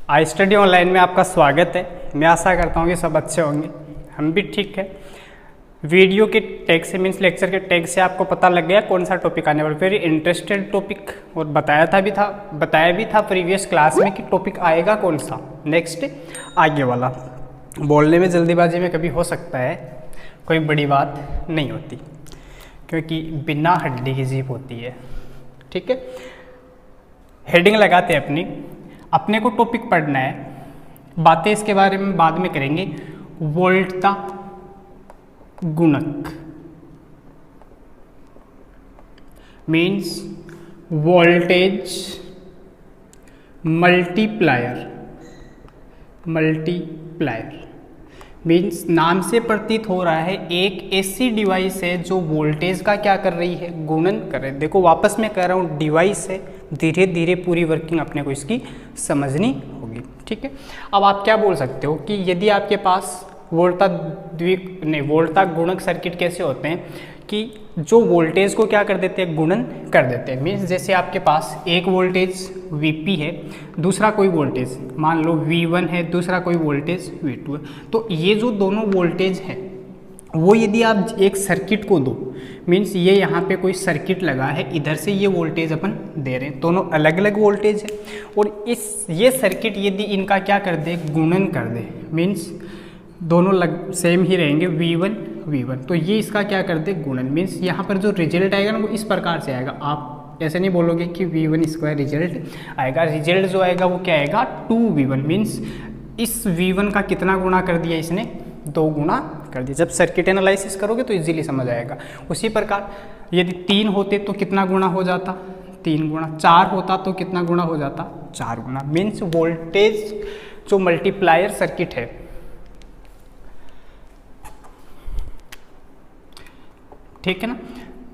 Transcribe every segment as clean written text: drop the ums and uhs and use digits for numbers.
I study online में आपका स्वागत है। मैं आशा करता हूँ कि सब अच्छे होंगे, हम भी ठीक है। वीडियो के टैग से मीन्स लेक्चर के टैग से आपको पता लग गया कौन सा टॉपिक आने वाला। वेरी इंटरेस्टेड टॉपिक, और बताया भी था प्रीवियस क्लास में कि टॉपिक आएगा कौन सा नेक्स्ट आगे वाला। बोलने में जल्दीबाजी में कभी हो सकता है, कोई बड़ी बात नहीं होती, क्योंकि बिना हड्डी की जीभ होती है। ठीक है, हेडिंग लगाते हैं अपने को टॉपिक पढ़ना है, बातें इसके बारे में बाद में करेंगे। वोल्टता गुणक मीन्स वोल्टेज मल्टीप्लायर मीन्स नाम से प्रतीत हो रहा है एक ऐसी डिवाइस है जो वोल्टेज का क्या कर रही है, गुणन कर रही है। देखो वापस मैं कह रहा हूँ, डिवाइस है, धीरे धीरे पूरी वर्किंग अपने को इसकी समझनी होगी। ठीक है, अब आप क्या बोल सकते हो कि यदि आपके पास वोल्टता गुणक सर्किट कैसे होते हैं कि जो वोल्टेज को क्या कर देते हैं, गुणन कर देते हैं। मीन्स जैसे आपके पास एक वोल्टेज Vp है, दूसरा कोई वोल्टेज मान लो V1 है, दूसरा कोई वोल्टेज V2 है, तो ये जो दोनों वोल्टेज हैं वो यदि आप एक सर्किट को दो, मीन्स ये यहाँ पे कोई सर्किट लगा है, इधर से ये वोल्टेज अपन दे रहे हैं, दोनों अलग अलग वोल्टेज है, और ये सर्किट यदि इनका क्या कर दे, गुणन कर दे, मीन्स दोनों सेम ही रहेंगे V1, तो ये इसका क्या कर दे, गुणन। मीन्स यहाँ पर जो रिजल्ट आएगा ना वो इस प्रकार से आएगा। आप ऐसे नहीं बोलोगे कि V1 स्क्वायर रिजल्ट आएगा, रिजल्ट जो आएगा वो क्या आएगा, 2V1। मीन्स इस V1 का कितना गुणा कर दिया इसने, 2 गुणा कर दिया। जब सर्किट एनालिसिस करोगे तो इजीली समझ आएगा। उसी प्रकार यदि 3 होते तो कितना गुणा हो जाता, 3 गुणा। 4 होता तो कितना गुणा हो जाता, 4 गुणा। मीन्स वोल्टेज जो मल्टीप्लायर सर्किट है, ठीक है ना,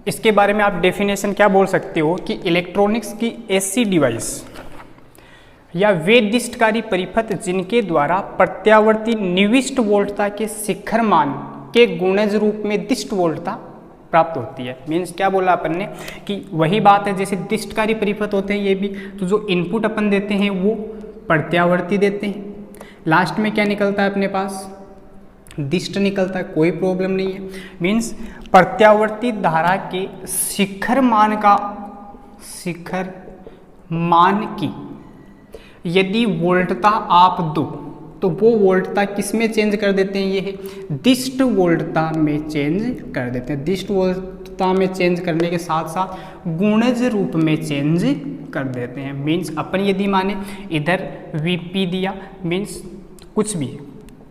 इसके बारे में आप डेफिनेशन क्या बोल सकते हो कि इलेक्ट्रॉनिक्स की ऐसी डिवाइस या वे दिष्टकारी परिपथ जिनके द्वारा प्रत्यावर्ती निविष्ट वोल्टता के शिखर मान के गुणज रूप में दिष्ट वोल्टता प्राप्त होती है। मीन्स क्या बोला अपन ने कि वही बात है जैसे दिष्टकारी परिपथ होते हैं ये भी, तो जो इनपुट अपन देते हैं वो प्रत्यावर्ती देते हैं, लास्ट में क्या निकलता है अपने पास, दिष्ट निकलता है, कोई प्रॉब्लम नहीं है। मीन्स प्रत्यावर्ती धारा के शिखर मान की यदि वोल्टता आप दो तो वो वोल्टता किस में चेंज कर देते हैं, ये है दिष्ट वोल्टता में चेंज कर देते हैं। दिष्ट वोल्टता में चेंज करने के साथ साथ गुणज रूप में चेंज कर देते हैं। मीन्स अपन यदि माने इधर Vp दिया, मीन्स कुछ भी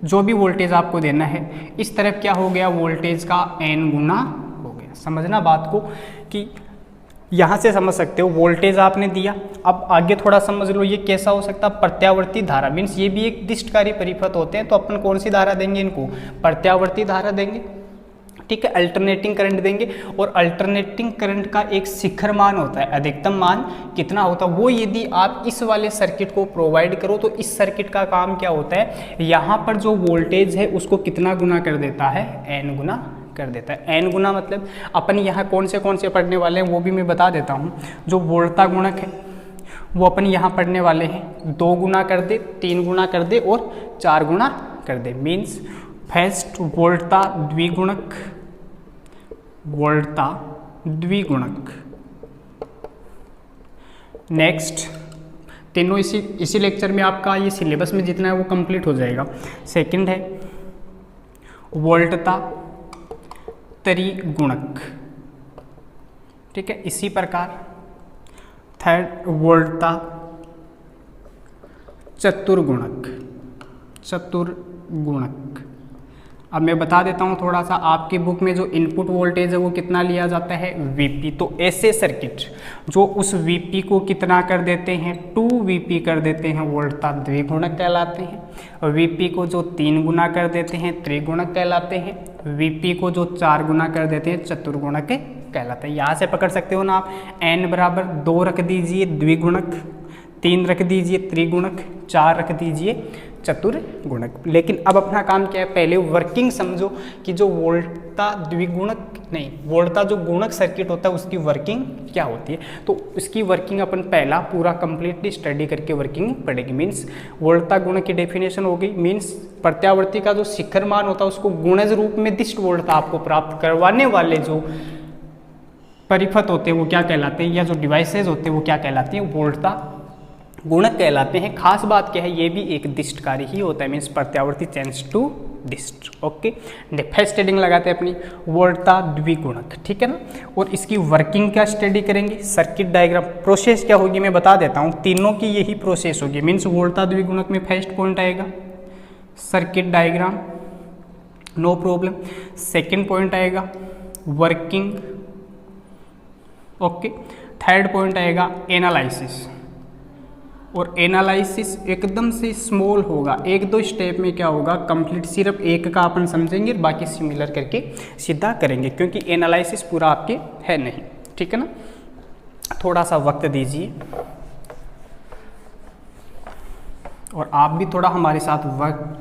जो भी वोल्टेज आपको देना है, इस तरफ क्या हो गया, वोल्टेज का n गुना हो गया। समझना बात को कि यहाँ से समझ सकते हो, वोल्टेज आपने दिया, अब आगे थोड़ा समझ लो ये कैसा हो सकता है, प्रत्यावर्ती धारा। मीन्स ये भी एक दिष्टकारी परिपथ होते हैं, तो अपन कौन सी धारा देंगे, इनको प्रत्यावर्ती धारा देंगे। ठीक है, अल्टरनेटिंग करंट देंगे, और अल्टरनेटिंग करंट का एक शिखर मान होता है, अधिकतम मान कितना होता है, वो यदि आप इस वाले सर्किट को प्रोवाइड करो तो इस सर्किट का काम क्या होता है, यहाँ पर जो वोल्टेज है उसको कितना गुना कर देता है, n गुना कर देता है। n गुना मतलब अपन यहाँ कौन से पढ़ने वाले हैं वो भी मैं बता देता हूँ। जो वोल्टता गुणक है वो अपन यहाँ पढ़ने वाले हैं, 2 गुना कर दे, 3 गुना कर दे और 4 गुना कर दे। मीन्स फर्स्ट वोल्टता द्विगुणक, नेक्स्ट तीनों इसी लेक्चर में आपका ये सिलेबस में जितना है वो कंप्लीट हो जाएगा। सेकंड है वोल्टता त्रिगुणक, ठीक है। इसी प्रकार थर्ड वोल्टता चतुर्गुणक। अब मैं बता देता हूँ थोड़ा सा, आपकी बुक में जो इनपुट वोल्टेज है वो कितना लिया जाता है, Vp। तो ऐसे सर्किट जो उस Vp को कितना कर देते हैं, 2Vp कर देते हैं, वोल्टता द्विगुणक कहलाते हैं। और Vp को जो 3 गुना कर देते हैं, त्रिगुणक कहलाते हैं। Vp को जो 4 गुना कर देते हैं, चतुर्गुणक कहलाते हैं। यहाँ से पकड़ सकते हो ना आप, n बराबर 2 रख दीजिए द्विगुणक, 3 रख दीजिए त्रिगुणक, 4 रख दीजिए चतुर्गुणक। लेकिन अब अपना काम क्या है, पहले वर्किंग समझो कि जो वोल्टा द्विगुणक नहीं, वोल्टा जो गुणक सर्किट होता है उसकी वर्किंग क्या होती है। तो उसकी वर्किंग अपन पहला पूरा कंप्लीटली स्टडी करके वर्किंग पड़ेगी। मीन्स वोल्टा गुणक की डेफिनेशन हो गई, मीन्स प्रत्यावर्ती का जो शिखर मान होता है उसको गुणज रूप में दिष्ट वोल्टा आपको प्राप्त करवाने वाले जो परिपथ होते हैं वो क्या कहलाते हैं, या जो डिवाइसेज होते हैं वो क्या कहलाते हैं, वोल्टा गुणक कहलाते हैं। खास बात क्या है, ये भी एक दिष्टकारी ही होता है, मीन्स प्रत्यावर्ती चेंज टू डिस्ट। ओके, फर्स्ट हेडिंग लगाते हैं अपनी वोल्टा द्विगुणक, ठीक है ना। और इसकी वर्किंग क्या स्टडी करेंगे, सर्किट डायग्राम। प्रोसेस क्या होगी मैं बता देता हूँ, तीनों की यही प्रोसेस होगी। मीन्स वोल्टा द्विगुणक में फर्स्ट पॉइंट आएगा circuit diagram, no problem. Second point आएगा वर्किंग, ओके। थर्ड पॉइंट आएगा एनालिसिस, और एनालिसिस एकदम से स्मॉल होगा, 1-2 स्टेप में क्या होगा कंप्लीट, सिर्फ एक का अपन समझेंगे, बाकी सिमिलर करके सीधा करेंगे, क्योंकि एनालिसिस पूरा आपके है नहीं, ठीक है ना। थोड़ा सा वक्त दीजिए और आप भी थोड़ा हमारे साथ वक्त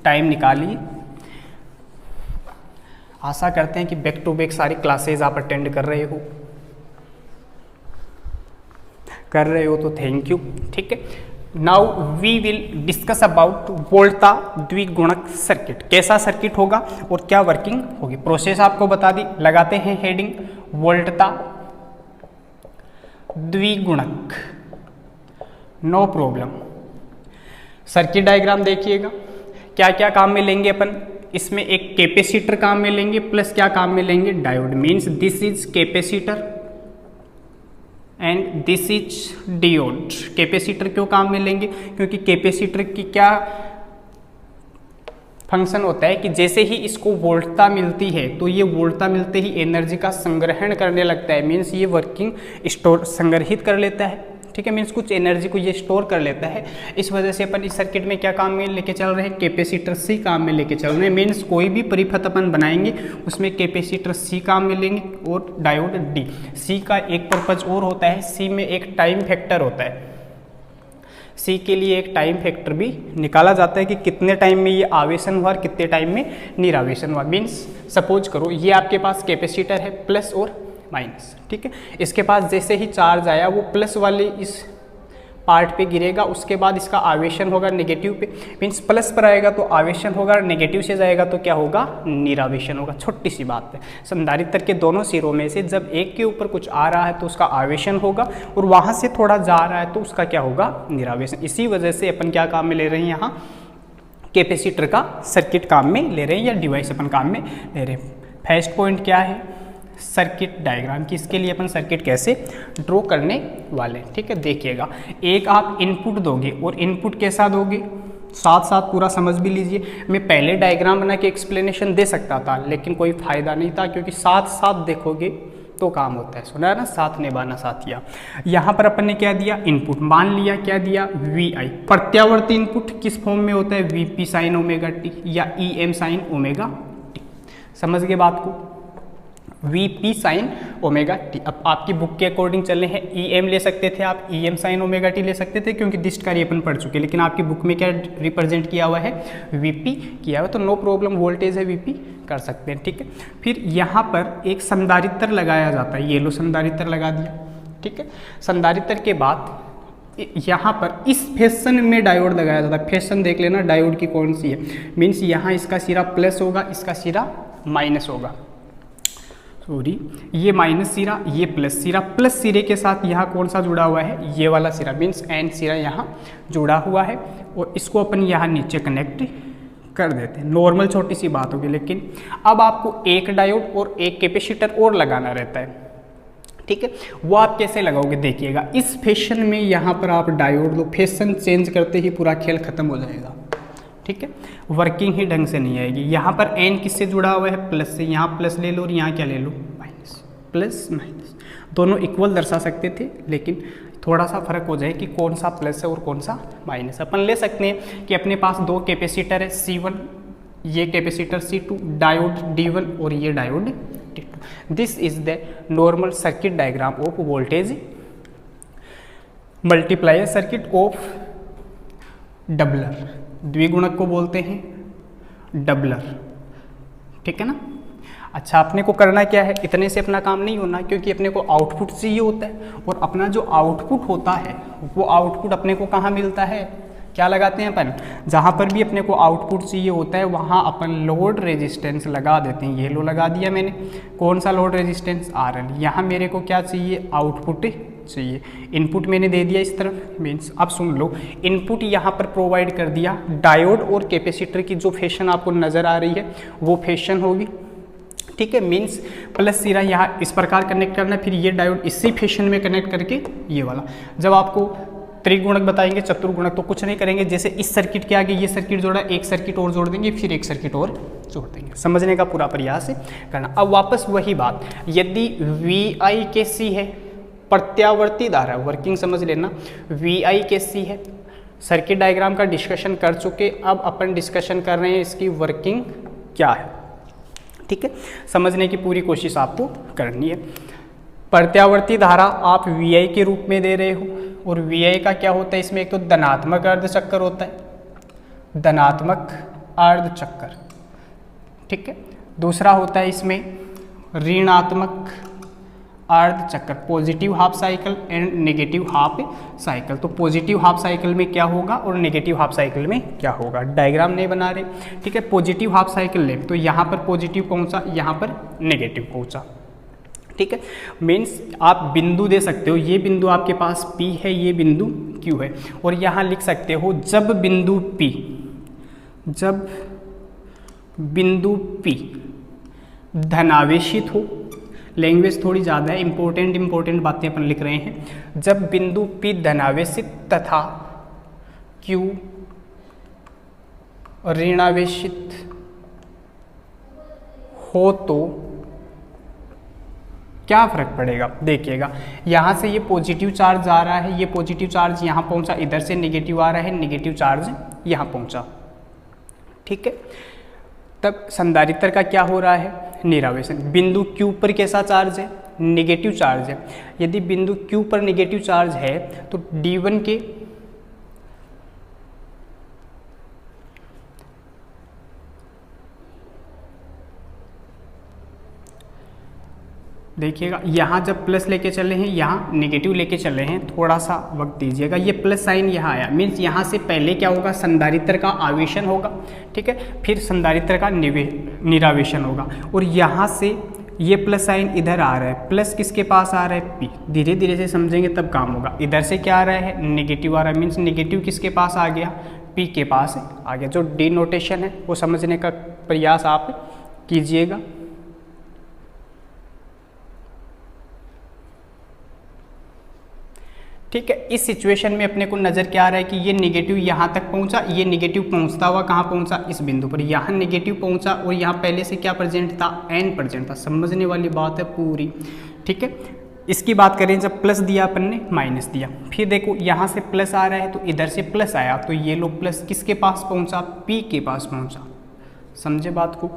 टाइम निकालिए। आशा करते हैं कि बैक टू बैक सारी क्लासेज आप अटेंड कर रहे हो तो थैंक यू, ठीक है। Now we will discuss about Volta द्विगुणक सर्किट। कैसा सर्किट होगा और क्या वर्किंग होगी, प्रोसेस आपको बता दी। लगाते हैं हेडिंग वोल्टा द्विगुणक, नो प्रॉब्लम। सर्किट डायग्राम देखिएगा, क्या क्या काम में लेंगे अपन, इसमें एक कैपेसिटर काम में लेंगे, प्लस क्या काम में लेंगे, diode. Means this is capacitor and this is diode. Capacitor क्यों काम में लेंगे, क्योंकि कैपेसिटर की क्या फंक्शन होता है कि जैसे ही इसको वोल्टता मिलती है तो ये वोल्टता मिलते ही एनर्जी का संग्रहण करने लगता है। मीन्स ये वर्किंग स्टोर संग्रहित कर लेता है, ठीक है। मीन्स कुछ एनर्जी को ये स्टोर कर लेता है। इस वजह से अपन इस सर्किट में क्या काम में लेके चल रहे हैं, कैपेसिटर सी काम में लेके चल रहे हैं। मीन्स कोई भी परिपथ अपन बनाएंगे उसमें कैपेसिटर सी काम में लेंगे और डायोड डी। सी का एक पर्पज और होता है, सी में एक टाइम फैक्टर होता है, सी के लिए एक टाइम फैक्टर भी निकाला जाता है कि कितने टाइम में ये आवेशन हुआ और कितने टाइम में निरावेशन हुआ। मीन्स सपोज करो ये आपके पास कैपेसिटर है प्लस और माइनस, ठीक है। इसके पास जैसे ही चार्ज आया वो प्लस वाले इस पार्ट पे गिरेगा, उसके बाद इसका आवेशन होगा नेगेटिव पे। मीन्स प्लस पर आएगा तो आवेशन होगा, नेगेटिव से जाएगा तो क्या होगा, निरावेशन होगा। छोटी सी बात है, संधारित्र के दोनों सिरों में से जब एक के ऊपर कुछ आ रहा है तो उसका आवेशन होगा, और वहाँ से थोड़ा जा रहा है तो उसका क्या होगा, निरावेशन। इसी वजह से अपन क्या काम में ले रहे हैं, यहाँ कैपेसिटर का सर्किट काम में ले रहे हैं, या डिवाइस अपन काम में ले रहे हैं। फर्स्ट पॉइंट क्या है, सर्किट डायग्राम की। इसके लिए अपन सर्किट कैसे ड्रॉ करने वाले हैं, ठीक है। देखिएगा, एक आप इनपुट दोगे, और इनपुट कैसा दोगे, साथ साथ पूरा समझ भी लीजिए। मैं पहले डायग्राम बना के एक्सप्लेनेशन दे सकता था, लेकिन कोई फायदा नहीं था, क्योंकि साथ साथ देखोगे तो काम होता है। सुना है ना, साथ निभाना साथिया। यहाँ पर अपन ने क्या दिया, इनपुट मान लिया, क्या दिया, वी आई। प्रत्यावर्ती इनपुट किस फॉर्म में होता है, V P sine omega T या E M sine omega T. समझ गए बात को, V P sine omega T. अब आपकी बुक के अकॉर्डिंग चले हैं, ई एम ले सकते थे आप, E M sine omega T ले सकते थे, क्योंकि डिस्ट कार्य अपन पढ़ चुके। लेकिन आपकी बुक में क्या रिप्रेजेंट किया हुआ है, वी पी किया हुआ, तो नो प्रॉब्लम, वोल्टेज है वी पी कर सकते हैं, ठीक है। फिर यहाँ पर एक संधारित्र लगाया जाता है, येलो संधारित्र लगा दिया, ठीक है। संधारित्र के बाद यहाँ पर इस फैशन में डायोड लगाया जाता है। फैशन देख लेना डायोड की कौन सी है। मीन्स यहाँ इसका सिरा प्लस होगा, इसका सिरा माइनस होगा, सॉरी ये माइनस सिरा, ये प्लस सिरा। प्लस सिरे के साथ यहाँ कौन सा जुड़ा हुआ है, ये वाला सिरा, मीन्स एन सिरा यहाँ जुड़ा हुआ है, और इसको अपन यहाँ नीचे कनेक्ट कर देते हैं। नॉर्मल छोटी सी बात होगी, लेकिन अब आपको एक डायोड और एक कैपेसिटर और लगाना रहता है, ठीक है। वो आप कैसे लगाओगे, देखिएगा। इस फैशन में यहाँ पर आप डायोड लो, फैशन चेंज करते ही पूरा खेल खत्म हो जाएगा, ठीक है। वर्किंग ही ढंग से नहीं आएगी। यहाँ पर एन किससे जुड़ा हुआ है, प्लस से। यहाँ प्लस ले लो और यहाँ क्या ले लो, माइनस। प्लस माइनस दोनों इक्वल दर्शा सकते थे, लेकिन थोड़ा सा फर्क हो जाए कि कौन सा प्लस है और कौन सा माइनस। अपन ले सकते हैं कि अपने पास दो कैपेसिटर है, C1, ये कैपेसिटर C2, डायोड D1 और ये diode D2। This is the normal circuit diagram of voltage multiply a circuit of doubler, द्विगुणक को बोलते हैं डबलर, ठीक है ना। अच्छा, अपने को करना क्या है, इतने से अपना काम नहीं होना, क्योंकि अपने को आउटपुट चाहिए होता है, और अपना जो आउटपुट होता है वो आउटपुट अपने को कहाँ मिलता है, क्या लगाते हैं अपन, जहाँ पर भी अपने को आउटपुट चाहिए होता है वहाँ अपन लोड रेजिस्टेंस लगा देते हैं। ये लो लगा दिया मैंने, कौन सा लोड रेजिस्टेंस, RL। यहाँ मेरे को क्या चाहिए, आउटपुट चाहिए, इनपुट मैंने दे दिया इस तरफ, मीन्स अब सुन लो, इनपुट यहाँ पर प्रोवाइड कर दिया, डायोड और कैपेसिटर की जो फैशन आपको नज़र आ रही है वो फैशन होगी, ठीक है। मीन्स प्लस सिरा यहाँ इस प्रकार कनेक्ट करना है, फिर ये डायोड इसी फैशन में कनेक्ट करके ये वाला। जब आपको त्रिगुणक बताएंगे, चतुर्गुणक, तो कुछ नहीं करेंगे, जैसे इस सर्किट के आगे ये सर्किट जोड़ा, एक सर्किट और जोड़ देंगे, फिर एक सर्किट और जोड़ देंगे। समझने का पूरा प्रयास करना। अब वापस वही बात, यदि VI के C है, प्रत्यावर्ती धारा, वर्किंग समझ लेना, VI के C है, सर्किट डायग्राम का डिस्कशन कर चुके, अब अपन डिस्कशन कर रहे हैं इसकी वर्किंग क्या है, ठीक है। समझने की पूरी कोशिश आपको करनी है। प्रत्यावर्ती धारा आप VI के रूप में दे रहे हो, और VI का क्या होता है, इसमें एक तो धनात्मक अर्धचक्कर होता है, धनात्मक अर्धचक्कर, ठीक है। दूसरा होता है इसमें ऋणात्मक अर्धचक्कर, positive half cycle and negative half cycle. तो पॉजिटिव हाफ साइकिल में क्या होगा और नेगेटिव हाफ साइकिल में क्या होगा, डायग्राम नहीं बना रहे, ठीक है। पॉजिटिव हाफ साइकिल ले तो यहाँ पर पॉजिटिव पहुँचा, यहाँ पर नेगेटिव पहुँचा, ठीक है। मीन्स आप बिंदु दे सकते हो, ये बिंदु आपके पास P है, ये बिंदु Q है, और यहाँ लिख सकते हो जब बिंदु P धनावेशित हो, लैंग्वेज थोड़ी ज़्यादा है, इंपॉर्टेंट बातें अपन लिख रहे हैं। जब बिंदु P धनावेशित तथा Q ऋणावेशित हो तो क्या फर्क पड़ेगा, देखिएगा, यहाँ से ये पॉजिटिव चार्ज आ रहा है, ये पॉजिटिव चार्ज यहाँ पहुँचा, इधर से नेगेटिव आ रहा है, नेगेटिव चार्ज यहाँ पहुँचा, ठीक है। तब संधारित्र का क्या हो रहा है, निरावेशन। बिंदु Q पर कैसा चार्ज है, नेगेटिव चार्ज है। यदि बिंदु Q पर नेगेटिव चार्ज है तो D1 के देखिएगा, यहाँ जब प्लस लेके चले हैं, यहाँ नेगेटिव लेके चले हैं, थोड़ा सा वक्त दीजिएगा, ये प्लस साइन यहाँ आया, मीन्स यहाँ से पहले क्या होगा, संधारित्र का आवेशन होगा, ठीक है, फिर संधारित्र का निरावेशन होगा, और यहाँ से ये प्लस साइन इधर आ रहा है, प्लस किसके पास आ रहा है, P। धीरे धीरे से समझेंगे तब काम होगा। इधर से क्या आ रहा है, नेगेटिव आ रहा है, मीन्स नेगेटिव किसके पास आ गया, P के पास आ गया। जो डी नोटेशन है वो समझने का प्रयास आप कीजिएगा। ठीक है, इस सिचुएशन में अपने को नज़र क्या आ रहा है कि ये नेगेटिव यहाँ तक पहुँचा, ये नेगेटिव पहुँचता हुआ कहाँ पहुँचा, इस बिंदु पर, यहाँ नेगेटिव पहुँचा, और यहाँ पहले से क्या प्रेजेंट था, n प्रेजेंट था। समझने वाली बात है पूरी, ठीक है। इसकी बात करें, जब प्लस दिया अपन ने, माइनस दिया, फिर देखो यहाँ से प्लस आ रहा है तो इधर से प्लस आया, तो ये लो प्लस किसके पास पहुँचा, P के पास पहुँचा। समझे बात को,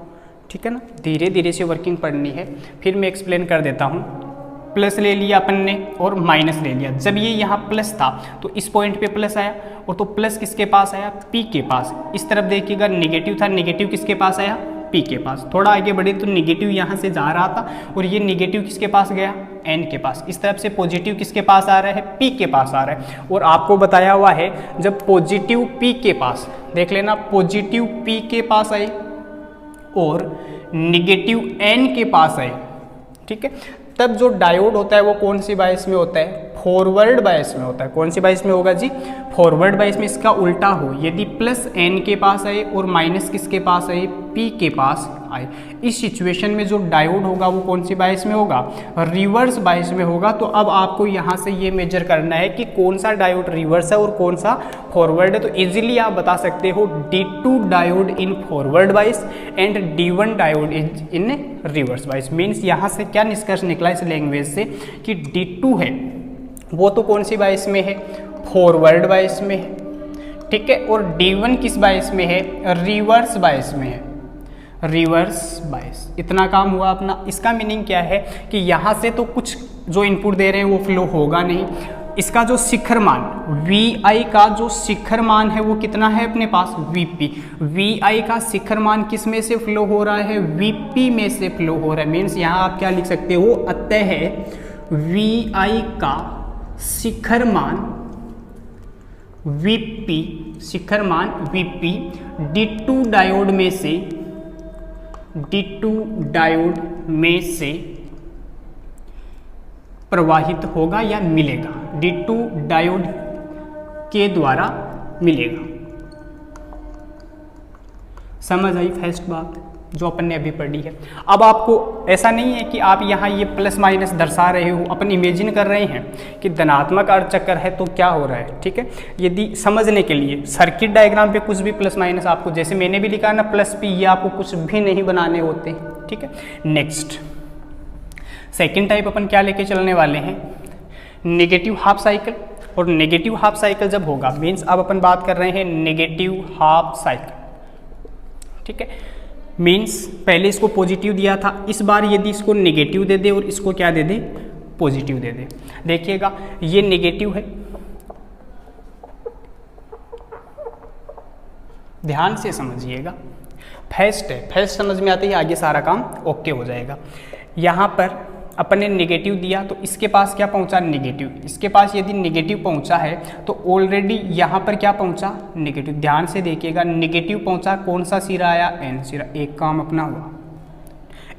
ठीक है ना। धीरे धीरे से वर्किंग पढ़नी है, फिर मैं एक्सप्लेन कर देता हूँ। प्लस ले लिया अपन ने और माइनस ले लिया। जब ये यहाँ प्लस था तो इस पॉइंट पे प्लस आया, और तो प्लस किसके पास आया, P के पास। इस तरफ देखिएगा नेगेटिव था, नेगेटिव किसके पास आया, P के पास। थोड़ा आगे बढ़े तो नेगेटिव यहाँ से जा रहा था और ये नेगेटिव किसके पास गया, N के पास। इस तरफ से पॉजिटिव किसके पास आ रहा है, P के पास आ रहा है। और आपको बताया हुआ है जब पॉजिटिव P के पास, देख लेना, पॉजिटिव P के पास आए और नेगेटिव N के पास आए, ठीक है, तब जो डायोड होता है वो कौन सी बायस में होता है, फॉरवर्ड बायस में होता है। कौन सी बायस में होगा जी, फॉरवर्ड बायस में। इसका उल्टा हो, यदि प्लस N के पास आए और माइनस किसके पास आए, P के पास आए, इस सिचुएशन में जो डायोड होगा वो कौन सी बायस में होगा, रिवर्स बायस में होगा। तो अब आपको यहाँ से ये मेजर करना है कि कौन सा डायोड रिवर्स है और कौन सा फॉरवर्ड है। तो इजीली आप बता सकते हो D2 diode in forward bias and D1 diode in reverse bias. Means यहाँ से क्या निष्कर्ष निकला इस लैंग्वेज से कि D2 है वो तो कौन सी बायस में है, फॉरवर्ड बायस में है, ठीक है, और D1 किस बायस में है, रिवर्स बायस में है, रिवर्स बायस। इतना काम हुआ अपना। इसका मीनिंग क्या है कि यहाँ से तो कुछ जो इनपुट दे रहे हैं वो फ्लो होगा नहीं, इसका जो शिखर मान Vi का जो शिखर मान है वो कितना है अपने पास Vp। Vi का शिखर मान किस में से फ्लो हो रहा है, Vp में से फ्लो हो रहा है। मीन्स यहाँ आप क्या लिख सकते हो, अतः Vi का शिखर मान Vp, शिखर मान Vp D2 डायोड में से प्रवाहित होगा या मिलेगा, D2 डायोड के द्वारा मिलेगा। समझ आई फर्स्ट बात जो अपन ने अभी पढ़ी है। अब आपको ऐसा नहीं है कि आप यहाँ ये प्लस माइनस दर्शा रहे हो, अपन इमेजिन कर रहे हैं कि धनात्मक अर्धचक्र है तो क्या हो रहा है, ठीक है। यदि समझने के लिए सर्किट डायग्राम पे कुछ भी प्लस माइनस आपको, जैसे मैंने भी लिखा ना प्लस पी, ये आपको कुछ भी नहीं बनाने होते, ठीक है। नेक्स्ट सेकेंड टाइप अपन क्या लेके चलने वाले हैं, नेगेटिव हाफ साइकिल। और नेगेटिव हाफ साइकिल जब होगा मीन्स अब अपन बात कर रहे हैं नेगेटिव हाफ साइकिल, ठीक है। मीन्स पहले इसको पॉजिटिव दिया था, इस बार यदि इसको नेगेटिव दे दे और इसको क्या दे दे, पॉजिटिव दे दे। देखिएगा ये नेगेटिव है, ध्यान से समझिएगा, फर्स्ट है, फर्स्ट समझ में आते ही आगे सारा काम ओके हो जाएगा। यहाँ पर अपन ने नेगेटिव दिया तो इसके पास क्या पहुंचा, नेगेटिव। इसके पास यदि नेगेटिव पहुंचा है तो ऑलरेडी यहाँ पर क्या पहुंचा, नेगेटिव। ध्यान से देखिएगा नेगेटिव पहुंचा, कौन सा सिरा आया, एन सिरा, एक काम अपना हुआ।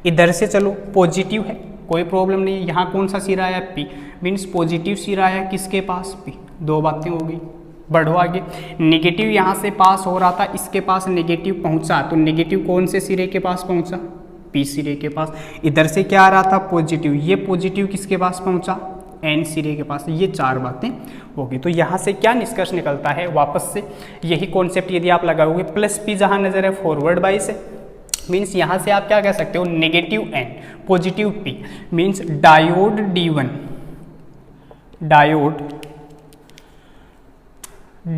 इधर से चलो पॉजिटिव है, कोई प्रॉब्लम नहीं है। यहाँ कौन सा सिरा आया, पी, मीन्स पॉजिटिव सिरा आया किसके पास, पी। दो बातें हो गई, बढ़ो आगे। नेगेटिव यहाँ से पास हो रहा था, इसके पास नेगेटिव पहुँचा तो नेगेटिव कौन से सिरे के पास पहुँचा, पी सिरे के पास। इधर से क्या आ रहा था, पॉजिटिव, ये पॉजिटिव किसके पास पहुंचा, एन सिरे के पास। ये चार बातें होगी। तो यहाँ से क्या निष्कर्ष निकलता है, वापस से यही कॉन्सेप्ट यदि आप लगाओगे, प्लस पी जहाँ नजर है फॉरवर्ड बाइस है, मीन्स यहाँ से आप क्या कह सकते हो, negative N positive P, means diode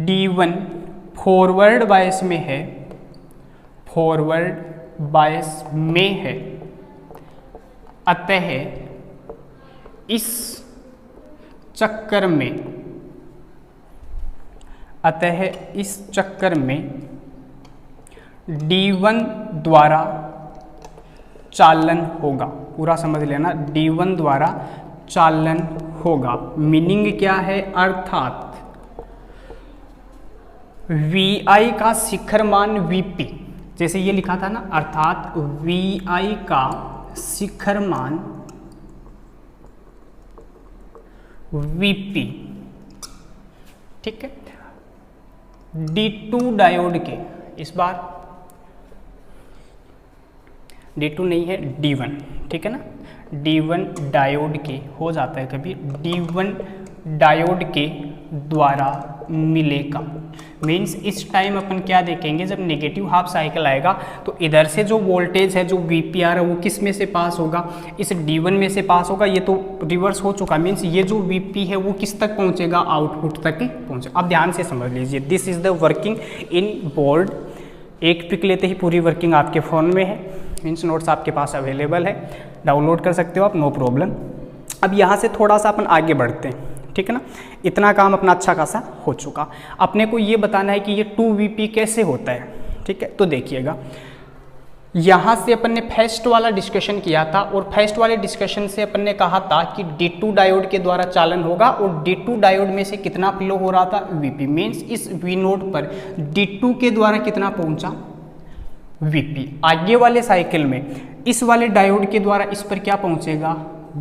D1 forward bias में है, फॉरवर्ड बायस में है, अतः इस चक्कर में D1 द्वारा चालन होगा। पूरा समझ लेना, D1 द्वारा चालन होगा। मीनिंग क्या है, अर्थात Vi का शिखर मान Vp, जैसे ये लिखा था ना, अर्थात Vi का शिखर मान Vp, ठीक है, D2 डायोड के, इस बार D2 नहीं है D1, ठीक है ना, D1 डायोड के हो जाता है कभी, D1 डायोड के द्वारा मिलेगा। मीन्स इस टाइम अपन क्या देखेंगे, जब नेगेटिव हाफ साइकिल आएगा तो इधर से जो वोल्टेज है, जो Vp आ रहा है, वो किस में से पास होगा, इस D1 में से पास होगा। ये तो रिवर्स हो चुका, मीन्स ये जो Vp है वो किस तक पहुंचेगा, आउटपुट तक पहुंचेगा। अब ध्यान से समझ लीजिए, this is the working in board. एक पिक लेते ही पूरी वर्किंग आपके फ़ोन में है, मीन्स नोट्स आपके पास अवेलेबल है, डाउनलोड कर सकते हो आप, नो प्रॉब्लम। अब यहाँ से थोड़ा सा अपन आगे बढ़ते हैं, ठीक है ना। इतना काम अपना अच्छा खासा हो चुका, अपने को ये बताना है कि ये 2Vp कैसे होता है, ठीक है। तो देखिएगा, यहाँ से अपन ने फर्स्ट वाला डिस्कशन किया था, और फर्स्ट वाले डिस्कशन से अपन ने कहा था कि D2 डायोड के द्वारा चालन होगा, और D2 डायोड में से कितना फ्लो हो रहा था, Vp, मीन्स इस V नोड पर D2 के द्वारा कितना पहुंचा, Vp। आगे वाले साइकिल में इस वाले डायोड के द्वारा इस पर क्या पहुंचेगा,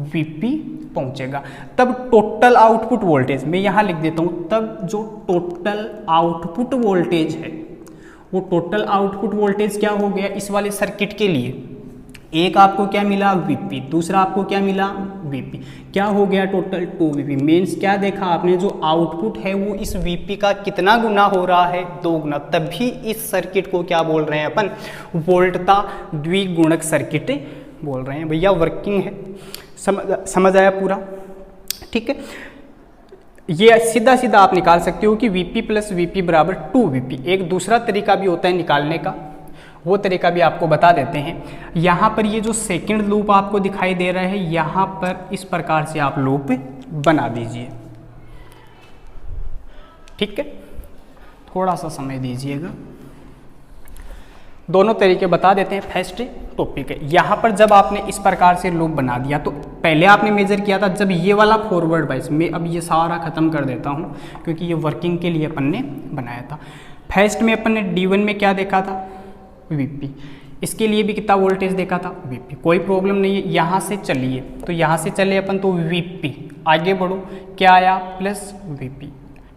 Vp पहुंचेगा। तब टोटल आउटपुट वोल्टेज, मैं यहाँ लिख देता हूँ, तब जो टोटल आउटपुट वोल्टेज है, वो टोटल आउटपुट वोल्टेज क्या हो गया इस वाले सर्किट के लिए, एक आपको क्या मिला, Vp, दूसरा आपको क्या मिला, Vp, क्या हो गया टोटल 2Vp। मीन्स क्या देखा आपने, जो आउटपुट है वो इस Vp का कितना गुना हो रहा है, 2 गुना। तभी इस सर्किट को क्या बोल रहे हैं अपन, वोल्टता द्विगुणक सर्किट बोल रहे हैं। भैया वर्किंग है, समझ आया पूरा, ठीक है। ये सीधा सीधा आप निकाल सकते हो कि Vp प्लस Vp बराबर 2Vp। एक दूसरा तरीका भी होता है निकालने का, वो तरीका भी आपको बता देते हैं। यहाँ पर ये जो सेकंड लूप आपको दिखाई दे रहा है, यहाँ पर इस प्रकार से आप लूप बना दीजिए, ठीक है, थोड़ा सा समय दीजिएगा। दोनों तरीके बता देते हैं। फर्स्ट टॉपिक है, यहाँ पर जब आपने इस प्रकार से लूप बना दिया तो पहले आपने मेजर किया था जब ये वाला फॉरवर्ड बाइस, मैं अब ये सारा खत्म कर देता हूँ क्योंकि ये वर्किंग के लिए अपन ने बनाया था। फर्स्ट में अपन ने D1 में क्या देखा था, VP, इसके लिए भी कितना वोल्टेज देखा था, VP, कोई प्रॉब्लम नहीं है। यहाँ से चलिए तो यहाँ से चले अपन तो VP, आगे बढ़ो क्या आया प्लस VP,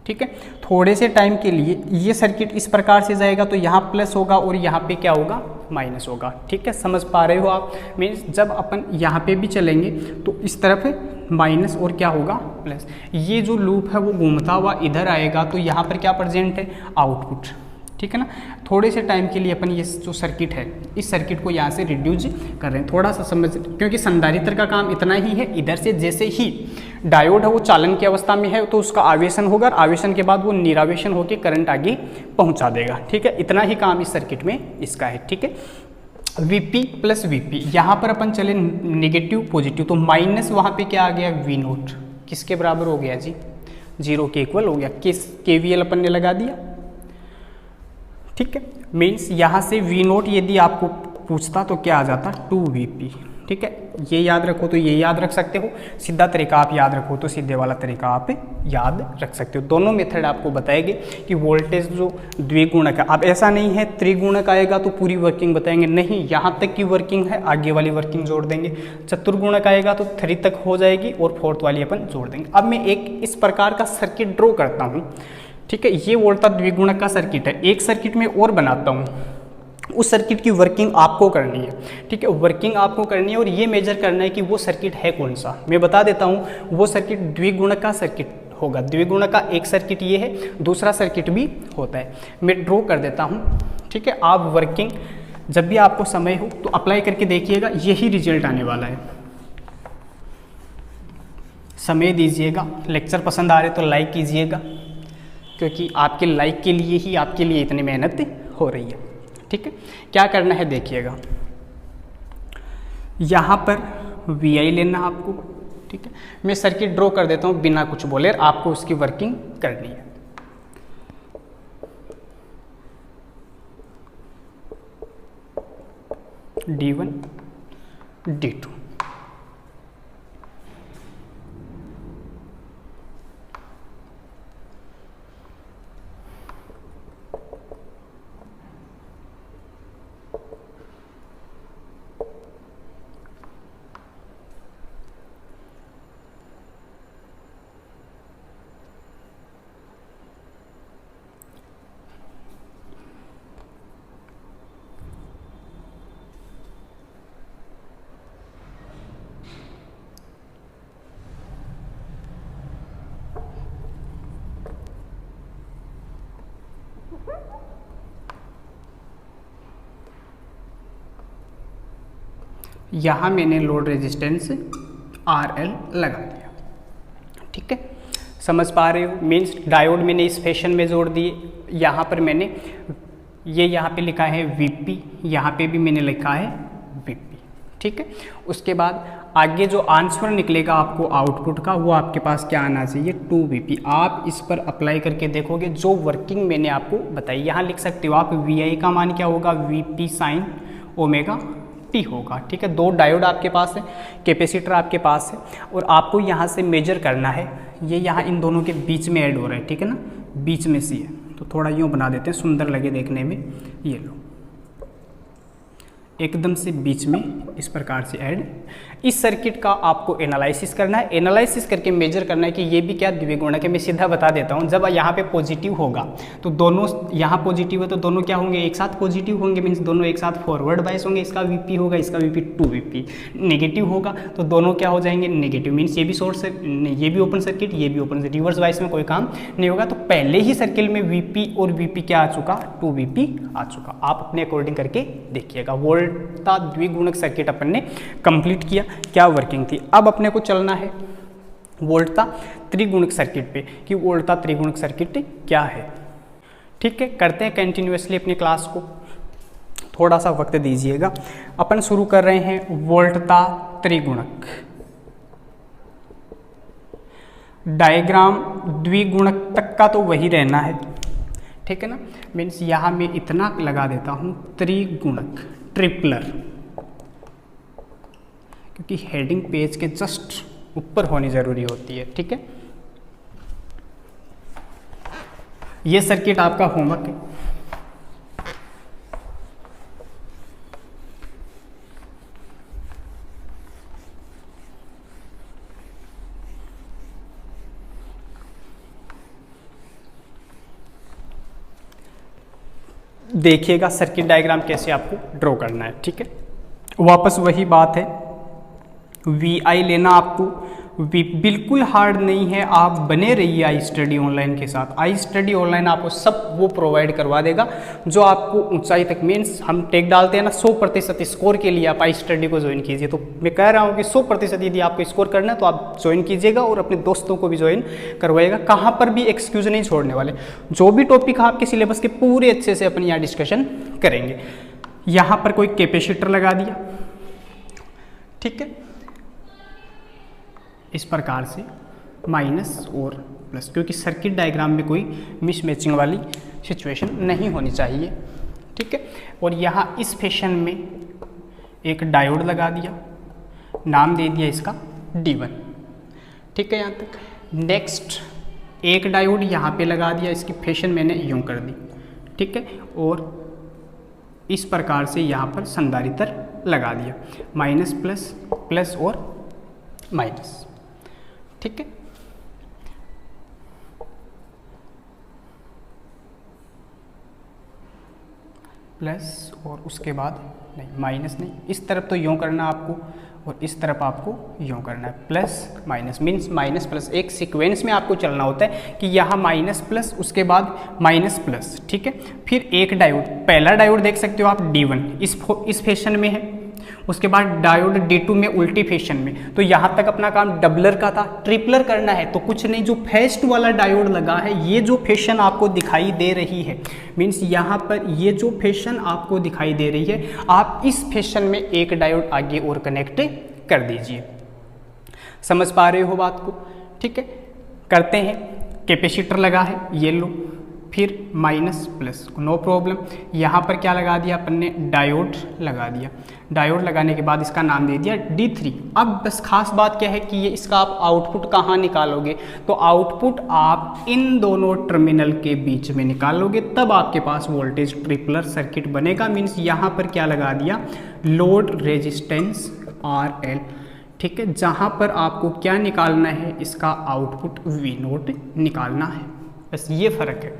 ठीक है। थोड़े से टाइम के लिए ये सर्किट इस प्रकार से जाएगा तो यहाँ प्लस होगा और यहाँ पे क्या होगा, माइनस होगा, ठीक है, समझ पा रहे हो आप। मीन्स जब अपन यहाँ पे भी चलेंगे तो इस तरफ माइनस और क्या होगा, प्लस। ये जो लूप है वो घूमता हुआ इधर आएगा तो यहाँ पर क्या प्रेजेंट है, आउटपुट, ठीक है ना। थोड़े से टाइम के लिए अपन ये जो सर्किट है इस सर्किट को यहाँ से रिड्यूस कर रहे हैं, थोड़ा सा समझ, क्योंकि संधारित्र का काम इतना ही है। इधर से जैसे ही डायोड है वो चालन की अवस्था में है तो उसका आवेशन होगा, आवेशन के बाद वो निरावेशन होकर करंट आगे पहुँचा देगा, ठीक है। इतना ही काम इस सर्किट में इसका है, ठीक है। VP प्लस VP, यहाँ पर अपन चले नेगेटिव पॉजिटिव तो माइनस वहाँ पे क्या आ गया, V0, किसके बराबर हो गया जी, 0 के इक्वल हो गया। किस KVL अपन ने लगा दिया, ठीक है। मीन्स यहाँ से V0 यदि आपको पूछता तो क्या आ जाता, 2VP, ठीक है। ये याद रखो तो ये याद रख सकते हो, सीधा तरीका आप याद रखो तो सीधे वाला तरीका आप याद रख सकते हो। दोनों मेथड आपको बताएंगे कि वोल्टेज जो द्विगुणक है, अब ऐसा नहीं है त्रिगुणक आएगा तो पूरी वर्किंग बताएंगे, नहीं, यहाँ तक की वर्किंग है, आगे वाली वर्किंग जोड़ देंगे। चतुर्गुणक आएगा तो 3 तक हो जाएगी और 4th वाली अपन जोड़ देंगे। अब मैं एक इस प्रकार का सर्किट ड्रॉ करता हूँ, ठीक है। ये वोल्टा द्विगुणक का सर्किट है, एक सर्किट में और बनाता हूँ, उस सर्किट की वर्किंग आपको करनी है, ठीक है। वर्किंग आपको करनी है और ये मेजर करना है कि वो सर्किट है कौन सा। मैं बता देता हूँ, वो सर्किट द्विगुणक का सर्किट होगा। द्विगुणक का एक सर्किट ये है, दूसरा सर्किट भी होता है। मैं ड्रॉ कर देता हूँ, ठीक है। आप वर्किंग जब भी आपको समय हो तो अप्लाई करके देखिएगा, यही रिजल्ट आने वाला है। समय दीजिएगा। लेक्चर पसंद आ रहे तो लाइक कीजिएगा, क्योंकि आपके लाइक के लिए ही आपके लिए इतनी मेहनत हो रही है, ठीक है। क्या करना है देखिएगा, यहाँ पर VI लेना आपको, ठीक है। मैं सर्किट ड्रॉ कर देता हूँ बिना कुछ बोले, आपको उसकी वर्किंग करनी है। D1 D2, यहाँ मैंने लोड रेजिस्टेंस RL लगा दिया, ठीक है। समझ पा रहे हो, मीन्स डायोड मैंने इस फैशन में जोड़ दिए। यहाँ पर मैंने ये यहाँ पे लिखा है VP, यहाँ पे भी मैंने लिखा है VP, ठीक है। उसके बाद आगे जो आंसर निकलेगा आपको आउटपुट का, वो आपके पास क्या आना चाहिए, 2VP। आप इस पर अप्लाई करके देखोगे, जो वर्किंग मैंने आपको बताई यहाँ लिख सकते हो आप। VI का मान क्या होगा, VP sin ओमेगा T होगा, ठीक है। 2 डायोड आपके पास है, कैपेसिटर आपके पास है, और आपको यहाँ से मेजर करना है। ये यहाँ इन दोनों के बीच में ऐड हो रहा है, ठीक है ना, बीच में से है, तो थोड़ा यूँ बना देते हैं सुंदर लगे देखने में। ये लो, एकदम से बीच में इस प्रकार से ऐड। इस सर्किट का आपको एनालिसिस करना है, एनालिसिस करके मेजर करना है कि ये भी क्या द्विगुणक है। मैं सीधा बता देता हूँ, जब यहाँ पे पॉजिटिव होगा तो दोनों, यहाँ पॉजिटिव है तो दोनों क्या होंगे, एक साथ पॉजिटिव होंगे, मीन्स दोनों एक साथ फॉरवर्ड बाइस होंगे। इसका VP होगा, इसका VP 2VP। नेगेटिव होगा तो दोनों क्या हो जाएंगे, नेगेटिव, मीन्स ये भी शॉर्ट सर्किट, ये भी ओपन सर्किट, ये भी ओपन सर्किट, रिवर्स बाइस में कोई काम नहीं होगा। तो पहले ही सर्किल में VP और VP क्या आ चुका, 2VP आ चुका। आप अपने अकॉर्डिंग करके देखिएगा। वोल्टा द्विगुणक सर्किट अपन ने कंप्लीट किया, क्या वर्किंग थी। अब अपने को चलना है वोल्टा त्रिगुणक सर्किट पे, कि वोल्टा त्रिगुणक सर्किट क्या है, ठीक है। करते हैं कंटिन्यूअसली अपनी क्लास को, थोड़ा सा वक्त दीजिएगा। अपन शुरू कर रहे हैं वोल्टा त्रिगुणक। डायग्राम द्विगुणक तक तक का तो वही रहना है, ठीक है ना। मीन्स यहाँ मैं इतना लगा देता हूँ त्रिगुणक, ट्रिपलर, क्योंकि हेडिंग पेज के जस्ट ऊपर होनी ज़रूरी होती है, ठीक है। ये सर्किट आपका होमवर्क है। देखिएगा सर्किट डायग्राम कैसे आपको ड्रॉ करना है, ठीक है। वापस वही बात है, VI लेना आपको बिल्कुल हार्ड नहीं है, आप बने रहिए आई स्टडी ऑनलाइन के साथ। आई स्टडी ऑनलाइन आपको सब वो प्रोवाइड करवा देगा जो आपको ऊंचाई तक, मीन्स हम टेक डालते हैं ना 100% स्कोर के लिए आप आई स्टडी को ज्वाइन कीजिए। तो मैं कह रहा हूँ कि 100% यदि आपको स्कोर करना है तो आप ज्वाइन कीजिएगा और अपने दोस्तों को भी ज्वाइन करवाइएगा। कहाँ पर भी एक्सक्यूज नहीं छोड़ने वाले, जो भी टॉपिक आपके सिलेबस के पूरे अच्छे से अपन यहाँ डिस्कशन करेंगे। यहाँ पर कोई कैपेसिटर लगा दिया, ठीक है, इस प्रकार से माइनस और प्लस, क्योंकि सर्किट डायग्राम में कोई मिसमैचिंग वाली सिचुएशन नहीं होनी चाहिए, ठीक है। और यहाँ इस फैशन में एक डायोड लगा दिया, नाम दे दिया इसका D1, ठीक है यहाँ तक। नेक्स्ट एक डायोड यहाँ पे लगा दिया, इसकी फैशन मैंने यूँ कर दी, ठीक है। और इस प्रकार से यहाँ पर संधारित्र लगा दिया, माइनस प्लस, प्लस और माइनस, ठीक है। प्लस और उसके बाद नहीं, माइनस नहीं, इस तरफ तो यूँ करना आपको और इस तरफ आपको यूँ करना है, plus minus, means minus plus, एक सीक्वेंस में आपको चलना होता है कि यहाँ माइनस प्लस, उसके बाद माइनस प्लस, ठीक है। फिर एक डायोड, पहला डायोड देख सकते हो आप D1 इस फैशन में है, उसके बाद डायोड D2 में उल्टी फैशन में। तो यहाँ तक अपना काम डबलर का था, ट्रिपलर करना है तो कुछ नहीं, जो फर्स्ट वाला डायोड लगा है, ये जो फैशन आपको दिखाई दे रही है, मीन्स यहाँ पर ये जो फैशन आपको दिखाई दे रही है, आप इस फैशन में एक डायोड आगे और कनेक्ट कर दीजिए। समझ पा रहे हो बात को, ठीक है। करते हैं, कैपेसिटर लगा है, ये लो, फिर माइनस प्लस, नो प्रॉब्लम। यहाँ पर क्या लगा दिया अपन ने, डायोड लगा दिया। डायोड लगाने के बाद इसका नाम दे दिया D3। अब बस खास बात क्या है कि ये इसका आप आउटपुट कहाँ निकालोगे, तो आउटपुट आप इन दोनों टर्मिनल के बीच में निकालोगे, तब आपके पास वोल्टेज ट्रिपलर सर्किट बनेगा। मीन्स यहाँ पर क्या लगा दिया, लोड रेजिस्टेंस RL, ठीक है, जहाँ पर आपको क्या निकालना है, इसका आउटपुट V0 निकालना है। बस ये फ़र्क है,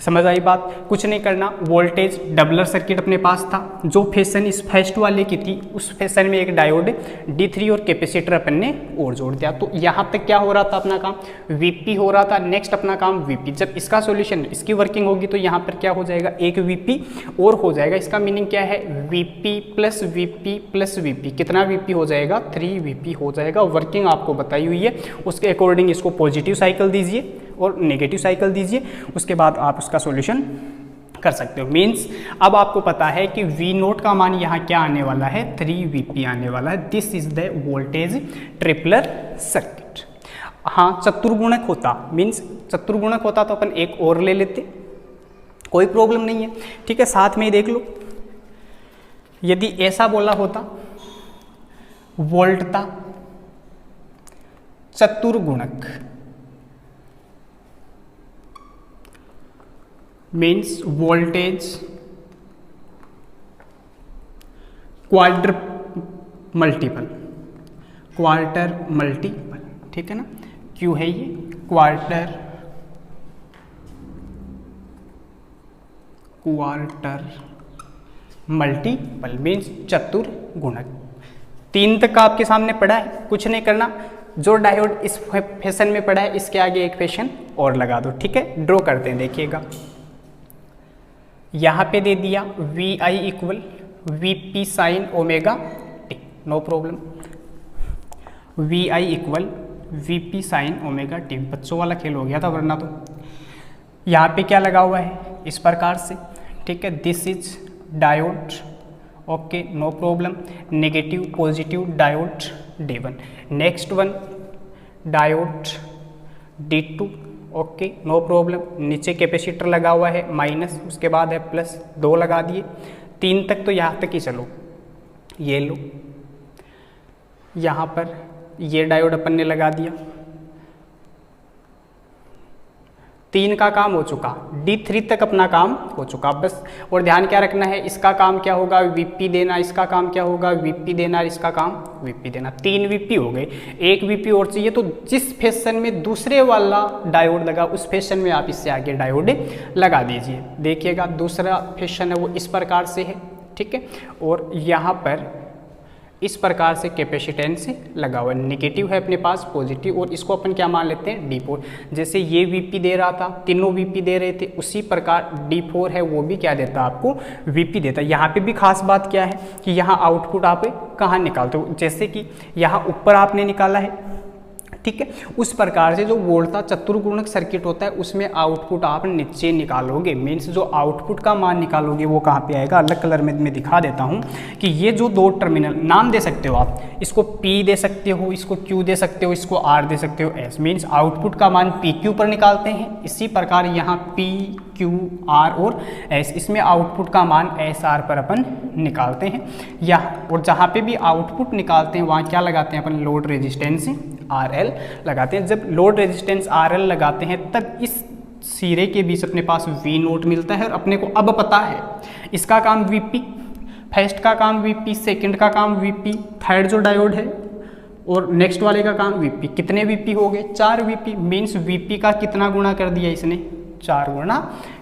समझ आई बात। कुछ नहीं करना, वोल्टेज डबलर सर्किट अपने पास था, जो फैशन इस फर्स्ट वाले की थी, उस फैशन में एक डायोड D3 और कैपेसिटर अपन ने और जोड़ दिया। तो यहाँ तक क्या हो रहा था, अपना काम VP हो रहा था। नेक्स्ट अपना काम VP, जब इसका सॉल्यूशन, इसकी वर्किंग होगी तो यहाँ पर क्या हो जाएगा, एक VP और हो जाएगा। इसका मीनिंग क्या है, VP plus VP plus VP, कितना VP हो जाएगा, 3 VP हो जाएगा। वर्किंग आपको बताई हुई है, उसके अकॉर्डिंग इसको पॉजिटिव साइकिल दीजिए और नेगेटिव साइकिल दीजिए, उसके बाद आप उसका सॉल्यूशन कर सकते हो। मीन्स अब आपको पता है कि V0 का मान यहाँ क्या आने वाला है, 3 VP आने वाला है। This is the voltage tripler circuit. हाँ, चतुर्गुणक होता, मीन्स चतुर्गुणक होता तो अपन एक और ले लेते, कोई प्रॉब्लम नहीं है, ठीक है। साथ में ही देख लो, यदि ऐसा बोला होता वोल्टता चतुर्गुणक, मीन्स वोल्टेज क्वार्टर मल्टीपल, ठीक है ना। क्यों है ये क्वार्टर मल्टीपल, मीन्स चतुर्गुणक। 3 तक आपके सामने पड़ा है, कुछ नहीं करना, जो डायोड इस फैशन में पड़ा है इसके आगे एक फैशन और लगा दो, ठीक है। ड्रॉ करते हैं, देखिएगा यहाँ पे दे दिया VI equal VP sine omega T, no problem. VI equal VP sine omega T, बच्चों वाला खेल हो गया था वरना तो। यहाँ पे क्या लगा हुआ है, इस प्रकार से, ठीक है। This is diode, okay, no problem. Negative positive diode D1। Next one diode D2 okay no problem. नीचे कैपेसिटर लगा हुआ है माइनस, उसके बाद है प्लस, 2 लगा दिए। 3 तक तो यहाँ तक ही चलो। ये लो, यहाँ पर ये डायोड अपन ने लगा दिया। 3 का काम हो चुका, D3 तक अपना काम हो चुका बस। और ध्यान क्या रखना है, इसका काम क्या होगा, VP देना, इसका काम क्या होगा, VP देना, इसका काम VP देना। 3 VP हो गए, 1 VP और चाहिए, तो जिस फैशन में दूसरे वाला डायोड लगा उस फैशन में आप इससे आगे डायोड लगा दीजिए। देखिएगा दूसरा फैशन है वो इस प्रकार से है, ठीक है। और यहाँ पर इस प्रकार से कैपेसिटेंस लगा हुआ है, नेगेटिव है अपने पास, पॉजिटिव, और इसको अपन क्या मान लेते हैं D4। जैसे ये VP दे रहा था, तीनों VP दे रहे थे, उसी प्रकार D4 है वो भी क्या देता है आपको, VP देता है। यहाँ पे भी खास बात क्या है कि यहाँ आउटपुट आप कहाँ निकालते हो, जैसे कि यहाँ ऊपर आपने निकाला है, ठीक है, उस प्रकार से जो वोल्टा चतुर्गुणक सर्किट होता है उसमें आउटपुट आप नीचे निकालोगे। मीन्स जो आउटपुट का मान निकालोगे वो कहाँ पे आएगा, अलग कलर में मैं दिखा देता हूँ कि ये जो 2 टर्मिनल, नाम दे सकते हो आप, इसको P दे सकते हो, इसको Q दे सकते हो, इसको R दे सकते हो, S। मीन्स आउटपुट का मान PQ पर निकालते हैं। इसी प्रकार यहाँ P, Q, R और S, इसमें आउटपुट का मान SR पर अपन निकालते हैं। या और जहाँ पे भी आउटपुट निकालते हैं वहाँ क्या लगाते हैं अपन, लोड रेजिस्टेंस RL लगाते हैं। जब लोड रेजिस्टेंस RL लगाते हैं तब इस सिरे के बीच अपने पास V0 मिलता है, और अपने को अब पता है इसका काम VP, फर्स्ट का काम VP, सेकंड का काम VP, थर्ड जो डायोड है और नेक्स्ट वाले का काम VP। कितने VP हो गए, 4 VP। मीन्स VP का कितना गुणा कर दिया इसने, 4 गुणा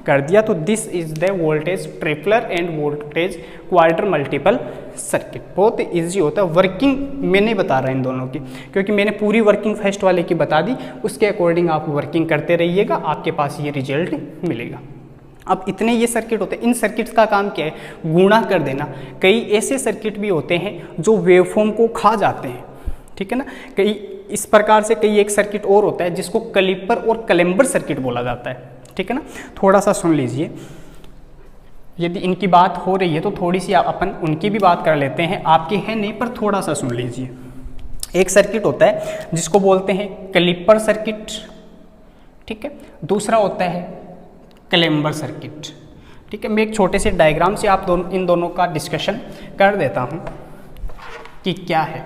कर दिया। तो this is the voltage tripler end voltage quarter multiple circuit. बहुत इजी होता है, वर्किंग मैं नहीं बता रहा इन दोनों की, क्योंकि मैंने पूरी वर्किंग फर्स्ट वाले की बता दी, उसके अकॉर्डिंग आप वर्किंग करते रहिएगा, आपके पास ये रिजल्ट मिलेगा। अब इतने ये सर्किट होते हैं, इन सर्किट्स का काम क्या है, गुणा कर देना। कई ऐसे सर्किट भी होते हैं जो वेवफॉर्म को खा जाते हैं, ठीक है ना। कई इस प्रकार से कई एक सर्किट और होता है जिसको कैलिपर और क्लेम्बर सर्किट बोला जाता है, ठीक है ना। थोड़ा सा सुन लीजिए, यदि इनकी बात हो रही है तो थोड़ी सी अपन उनकी भी बात कर लेते हैं, आपकी है नहीं पर थोड़ा सा सुन लीजिए। एक सर्किट होता है जिसको बोलते हैं कैलिपर सर्किट, ठीक है, दूसरा होता है क्लेम्बर सर्किट, ठीक है। मैं एक छोटे से डायग्राम से आप इन दोनों का डिस्कशन कर देता हूँ कि क्या है।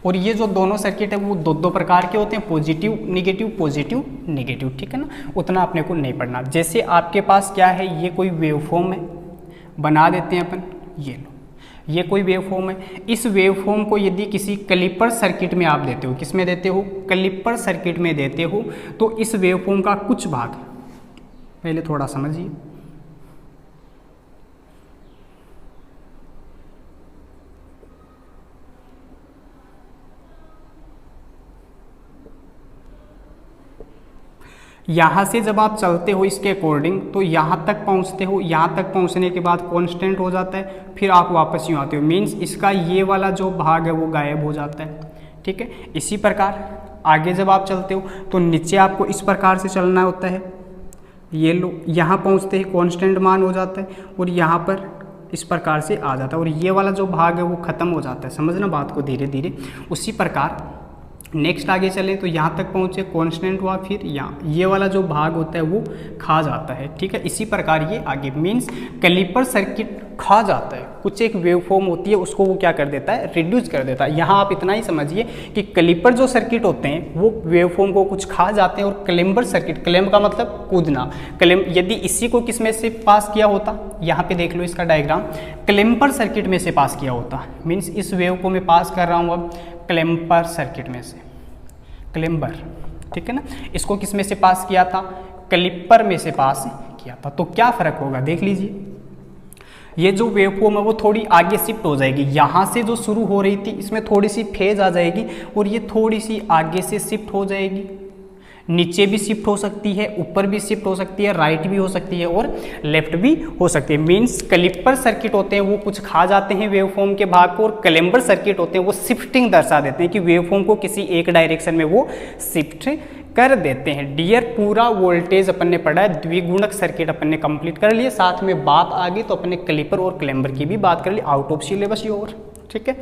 और ये जो दोनों सर्किट है वो 2 प्रकार के होते हैं, पॉजिटिव नेगेटिव, पॉजिटिव नेगेटिव, ठीक है ना। उतना अपने को नहीं पढ़ना। जैसे आपके पास क्या है, ये कोई वेवफॉर्म है, बना देते हैं अपन, ये लो, ये कोई वेवफॉर्म है। इस वेवफॉर्म को यदि किसी कैलिपर सर्किट में आप देते हो, किस में देते हो, कैलिपर सर्किट में देते हो, तो इस वेवफॉर्म का कुछ भाग, पहले थोड़ा समझिए, यहाँ से जब आप चलते हो इसके अकॉर्डिंग तो यहाँ तक पहुँचते हो, यहाँ तक पहुँचने के बाद कांस्टेंट हो जाता है, फिर आप वापस यूँ आते हो। मीन्स इसका ये वाला जो भाग है वो गायब हो जाता है, ठीक है। इसी प्रकार आगे जब आप चलते हो तो नीचे आपको इस प्रकार से चलना होता है, ये लो, यहाँ पहुँचते ही कांस्टेंट मान हो जाता है और यहाँ पर इस प्रकार से आ जाता है, और ये वाला जो भाग है वो ख़त्म हो जाता है। समझना बात को धीरे धीरे। उसी प्रकार नेक्स्ट आगे चले तो यहाँ तक पहुँचे, कांस्टेंट हुआ, फिर यहाँ ये वाला जो भाग होता है वो खा जाता है, ठीक है। इसी प्रकार ये आगे, मीन्स कैलिपर सर्किट खा जाता है, कुछ एक वेवफॉर्म होती है उसको वो क्या कर देता है, रिड्यूस कर देता है। यहाँ आप इतना ही समझिए कि कैलिपर जो सर्किट होते हैं वो वेवफॉर्म को कुछ खा जाते हैं, और क्लेम्बर सर्किट, क्लेम का मतलब कूदना, क्लेम यदि इसी को किस में से पास किया होता, यहाँ पे देख लो इसका डायग्राम, क्लेम्बर सर्किट में से पास किया होता। मीन्स इस वेव को मैं पास कर रहा हूँ अब क्लेम्बर सर्किट में से, क्लेम्बर, ठीक है ना। इसको किस में से पास किया था, कैलिपर में से पास किया था। तो क्या फ़र्क होगा देख लीजिए, ये जो वेवफॉर्म है वो थोड़ी आगे शिफ्ट हो जाएगी, यहाँ से जो शुरू हो रही थी इसमें थोड़ी सी फेज आ जाएगी और ये थोड़ी सी आगे से शिफ्ट हो जाएगी, नीचे भी शिफ्ट हो सकती है, ऊपर भी शिफ्ट हो सकती है, राइट भी हो सकती है और लेफ्ट भी हो सकती है। मीन्स कैलिपर सर्किट होते हैं वो कुछ खा जाते हैं वेवफॉर्म के भाग को, और क्लेम्बर सर्किट होते हैं वो शिफ्टिंग दर्शा देते हैं कि वेवफॉर्म को किसी एक डायरेक्शन में वो शिफ्ट कर देते हैं। डियर, पूरा वोल्टेज अपन ने पढ़ा है, द्विगुणक सर्किट अपन ने कंप्लीट कर लिए, साथ में बात आ गई तो अपन ने कैलिपर और क्लेम्बर की भी बात कर ली, आउट ऑफ सिलेबस योर, ठीक है,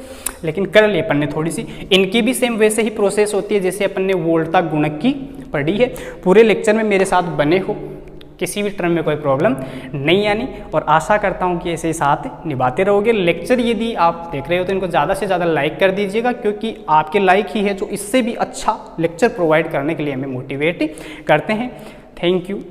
लेकिन कर लिए अपन ने थोड़ी सी। इनकी भी सेम वैसे ही प्रोसेस होती है जैसे अपन ने वोल्टा गुणक की पढ़ी है। पूरे लेक्चर में मेरे साथ बने हो, किसी भी टर्म में कोई प्रॉब्लम नहीं आनी, और आशा करता हूँ कि ऐसे ही साथ निभाते रहोगे। लेक्चर यदि आप देख रहे हो तो इनको ज़्यादा से ज़्यादा लाइक कर दीजिएगा, क्योंकि आपके लाइक ही है जो इससे भी अच्छा लेक्चर प्रोवाइड करने के लिए हमें मोटिवेट करते हैं। Thank you.